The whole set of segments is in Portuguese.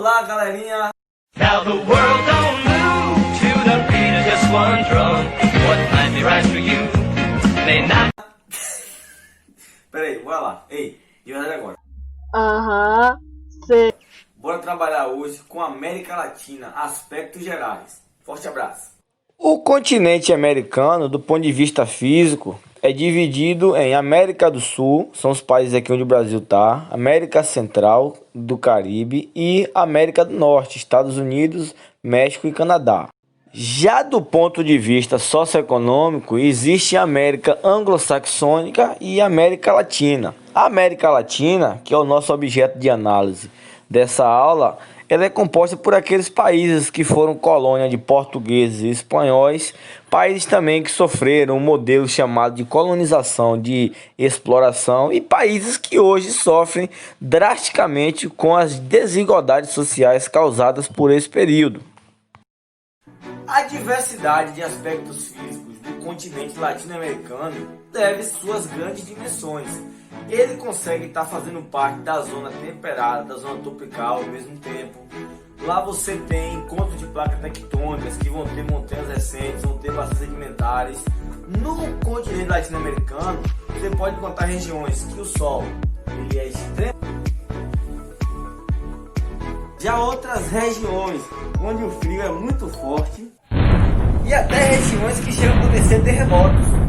Olá, galerinha! Now the world don't move to the beat of just one drum. What might be right for you may not. Peraí, bora lá. Ei, de verdade agora. Aham, sei. Bora trabalhar hoje com América Latina, aspectos gerais. Forte abraço. O continente americano, do ponto de vista físico, é dividido em América do Sul, são os países aqui onde o Brasil está, América Central, do Caribe, e América do Norte, Estados Unidos, México e Canadá. Já do ponto de vista socioeconômico, existe a América anglo-saxônica e a América Latina. A América Latina, que é o nosso objeto de análise dessa aula, ela é composta por aqueles países que foram colônia de portugueses e espanhóis, países também que sofreram um modelo chamado de colonização, de exploração, e países que hoje sofrem drasticamente com as desigualdades sociais causadas por esse período. A diversidade de aspectos físicos do continente latino-americano deve suas grandes dimensões. Ele consegue estar fazendo parte da zona temperada, da zona tropical ao mesmo tempo. Lá você tem encontros de placas tectônicas que vão ter montanhas recentes, vão ter bacias sedimentares. No continente latino-americano, você pode encontrar regiões que o sol ele é extremo. Já outras regiões onde o frio é muito forte e até regiões que chegam a acontecer terremotos.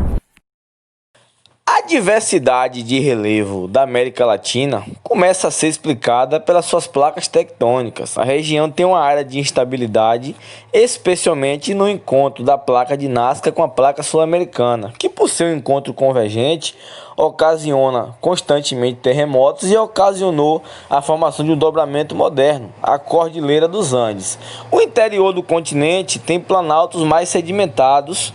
A diversidade de relevo da América Latina começa a ser explicada pelas suas placas tectônicas. A região tem uma área de instabilidade, especialmente no encontro da placa de Nazca com a placa sul-americana, que por seu encontro convergente ocasiona constantemente terremotos e ocasionou a formação de um dobramento moderno, a Cordilheira dos Andes. O interior do continente tem planaltos mais sedimentados,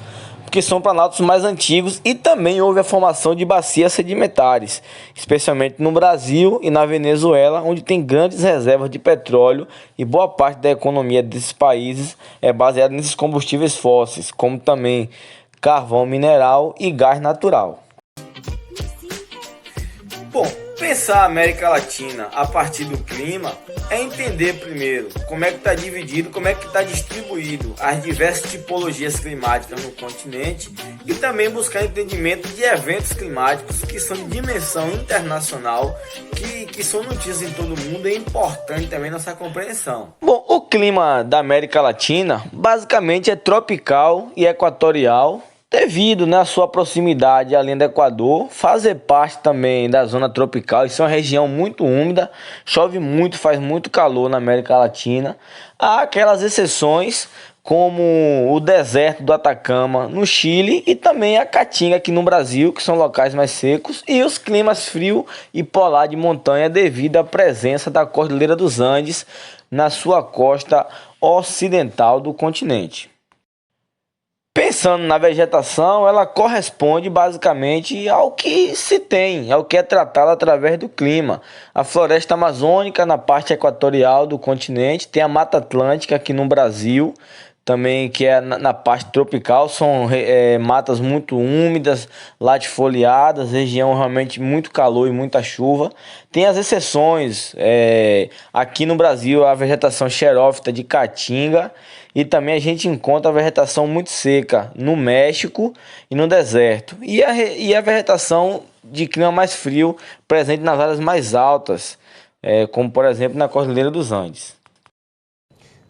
que são planaltos mais antigos, e também houve a formação de bacias sedimentares, especialmente no Brasil e na Venezuela, onde tem grandes reservas de petróleo, e boa parte da economia desses países é baseada nesses combustíveis fósseis, como também carvão mineral e gás natural. Bom, pensar a América Latina a partir do clima é entender primeiro como é que está dividido, como é que está distribuído as diversas tipologias climáticas no continente e também buscar entendimento de eventos climáticos que são de dimensão internacional, que são notícias em todo o mundo, é importante também nossa compreensão. Bom, o clima da América Latina basicamente é tropical e equatorial, devido à sua proximidade à linha do Equador, fazer parte também da zona tropical. Isso é uma região muito úmida, chove muito, faz muito calor na América Latina. Há aquelas exceções como o deserto do Atacama no Chile e também a Caatinga aqui no Brasil, que são locais mais secos, e os climas frio e polar de montanha devido à presença da Cordilheira dos Andes na sua costa ocidental do continente. Pensando na vegetação, ela corresponde basicamente ao que se tem, ao que é tratado através do clima. A floresta amazônica na parte equatorial do continente, tem a Mata Atlântica aqui no Brasil, também que é na parte tropical, são matas muito úmidas, latifoliadas, região realmente muito calor e muita chuva. Tem as exceções, aqui no Brasil a vegetação xerófita de Caatinga, e também a gente encontra a vegetação muito seca no México e no deserto. E a vegetação de clima mais frio presente nas áreas mais altas, como por exemplo na Cordilheira dos Andes.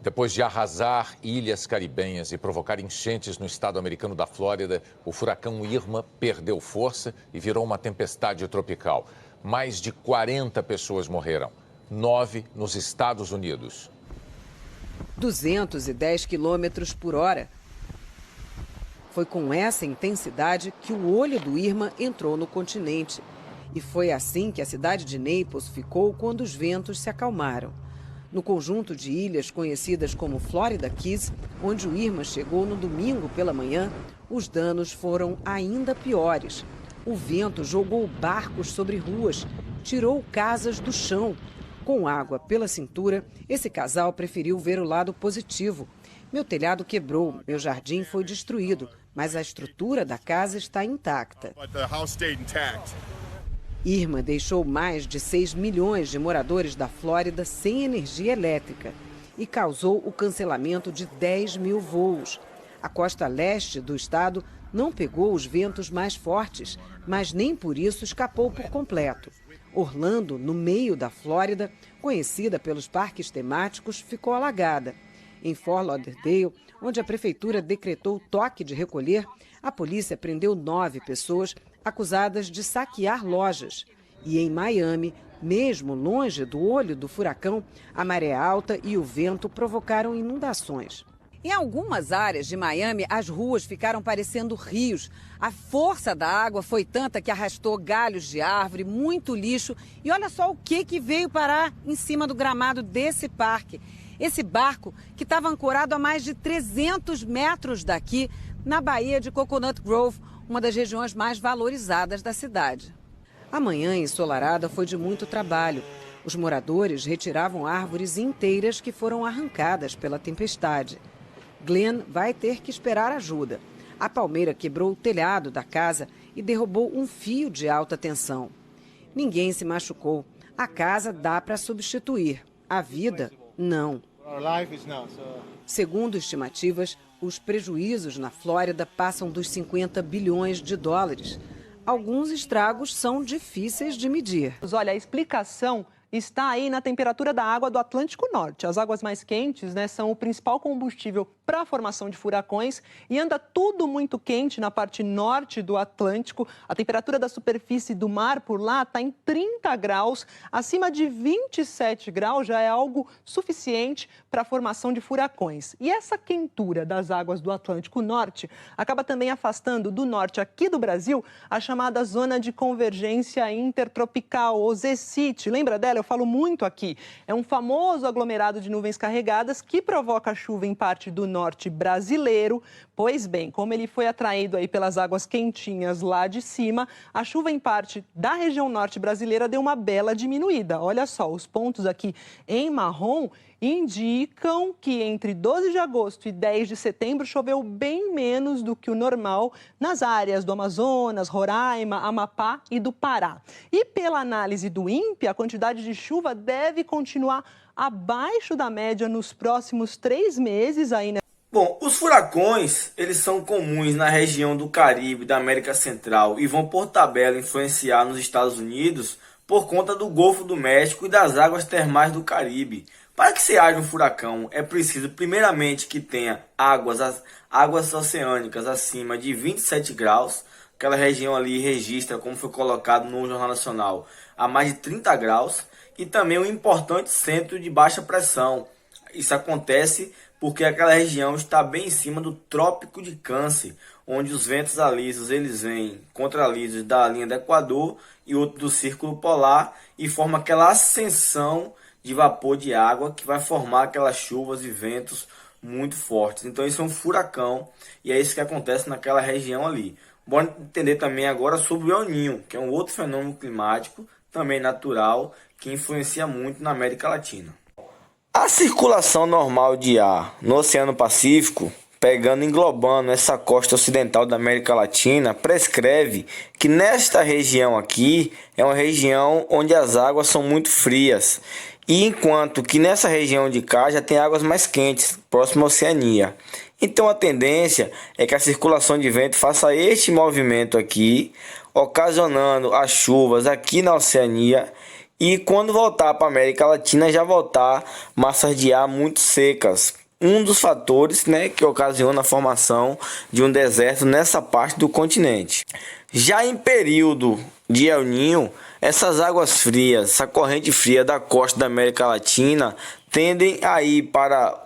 Depois de arrasar ilhas caribenhas e provocar enchentes no estado americano da Flórida, o furacão Irma perdeu força e virou uma tempestade tropical. Mais de 40 pessoas morreram, 9 nos Estados Unidos. 210 quilômetros por hora. Foi com essa intensidade que o olho do Irma entrou no continente. E foi assim que a cidade de Naples ficou quando os ventos se acalmaram. No conjunto de ilhas conhecidas como Florida Keys, onde o Irma chegou no domingo pela manhã, os danos foram ainda piores. O vento jogou barcos sobre ruas, tirou casas do chão. Com água pela cintura, esse casal preferiu ver o lado positivo. Meu telhado quebrou, meu jardim foi destruído, mas a estrutura da casa está intacta. Irma deixou mais de 6 milhões de moradores da Flórida sem energia elétrica e causou o cancelamento de 10 mil voos. A costa leste do estado não pegou os ventos mais fortes, mas nem por isso escapou por completo. Orlando, no meio da Flórida, conhecida pelos parques temáticos, ficou alagada. Em Fort Lauderdale, onde a prefeitura decretou toque de recolher, a polícia prendeu 9 pessoas acusadas de saquear lojas. E em Miami, mesmo longe do olho do furacão, a maré alta e o vento provocaram inundações. Em algumas áreas de Miami, as ruas ficaram parecendo rios. A força da água foi tanta que arrastou galhos de árvore, muito lixo. E olha só o que veio parar em cima do gramado desse parque. Esse barco, que estava ancorado a mais de 300 metros daqui, na Baía de Coconut Grove, uma das regiões mais valorizadas da cidade. A manhã ensolarada foi de muito trabalho. Os moradores retiravam árvores inteiras que foram arrancadas pela tempestade. Glenn vai ter que esperar ajuda. A palmeira quebrou o telhado da casa e derrubou um fio de alta tensão. Ninguém se machucou. A casa dá para substituir. A vida, não. Segundo estimativas, os prejuízos na Flórida passam dos 50 bilhões de dólares. Alguns estragos são difíceis de medir. Olha, a explicação está aí na temperatura da água do Atlântico Norte. As águas mais quentes, são o principal combustível para a formação de furacões e anda tudo muito quente na parte norte do Atlântico. A temperatura da superfície do mar por lá está em 30 graus. Acima de 27 graus já é algo suficiente para a formação de furacões. E essa quentura das águas do Atlântico Norte acaba também afastando do norte aqui do Brasil a chamada Zona de Convergência Intertropical, ou ZCIT. Lembra dela? Eu falo muito aqui. É um famoso aglomerado de nuvens carregadas que provoca chuva em parte do norte brasileiro. Pois bem, como ele foi atraído aí pelas águas quentinhas lá de cima, a chuva em parte da região norte brasileira deu uma bela diminuída. Olha só, os pontos aqui em marrom indicam que entre 12 de agosto e 10 de setembro choveu bem menos do que o normal nas áreas do Amazonas, Roraima, Amapá e do Pará. E pela análise do INPE, a quantidade de chuva deve continuar abaixo da média nos próximos 3 meses aí, né? Bom, os furacões, eles são comuns na região do Caribe, da América Central e vão por tabela influenciar nos Estados Unidos por conta do Golfo do México e das águas termais do Caribe. Para que se haja um furacão, é preciso primeiramente que tenha águas oceânicas acima de 27 graus. Aquela região ali registra, como foi colocado no Jornal Nacional, a mais de 30 graus. E também um importante centro de baixa pressão. Isso acontece porque aquela região está bem em cima do Trópico de Câncer, onde os ventos alisos eles vêm contralisos da linha do Equador e outro do Círculo Polar e forma aquela ascensão de vapor de água que vai formar aquelas chuvas e ventos muito fortes. Então isso é um furacão e é isso que acontece naquela região ali. Bora entender também agora sobre o El Niño, que é um outro fenômeno climático, também natural, que influencia muito na América Latina. A circulação normal de ar no Oceano Pacífico, englobando essa costa ocidental da América Latina, prescreve que nesta região aqui é uma região onde as águas são muito frias. E enquanto que nessa região de cá já tem águas mais quentes, próximo à Oceania. Então a tendência é que a circulação de vento faça este movimento aqui, ocasionando as chuvas aqui na Oceania. E quando voltar para a América Latina, já voltar massas de ar muito secas. Um dos fatores, que ocasiona a formação de um deserto nessa parte do continente. Já em período de El Niño, essas águas frias, essa corrente fria da costa da América Latina, tendem a ir para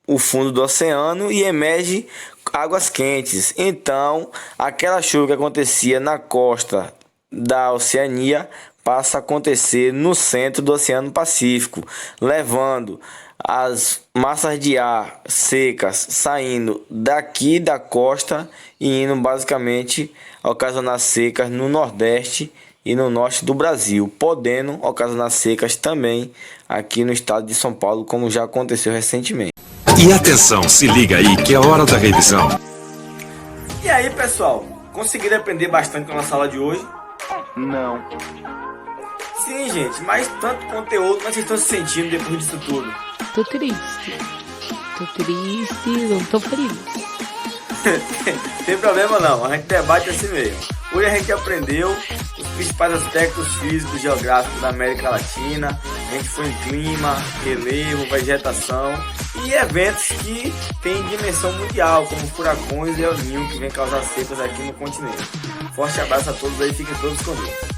o fundo do oceano e emerge águas quentes. Então, aquela chuva que acontecia na costa da Oceania passa a acontecer no centro do Oceano Pacífico, levando as massas de ar secas saindo daqui da costa e indo basicamente ocasionar secas no Nordeste e no Norte do Brasil, podendo ocasionar secas também aqui no estado de São Paulo, como já aconteceu recentemente. E atenção, se liga aí que é hora da revisão. E aí, pessoal, conseguiram aprender bastante com a nossa aula de hoje? Não. Sim, gente, mas tanto conteúdo, mas vocês estão se sentindo depois disso tudo? Tô triste, não tô feliz. Tem problema não, a gente debate assim mesmo. Hoje a gente aprendeu os principais aspectos físicos e geográficos da América Latina. A gente foi em clima, relevo, vegetação e eventos que têm dimensão mundial, como furacões e El Niño, que vem causar secas aqui no continente. Forte abraço a todos aí, fiquem todos com Deus.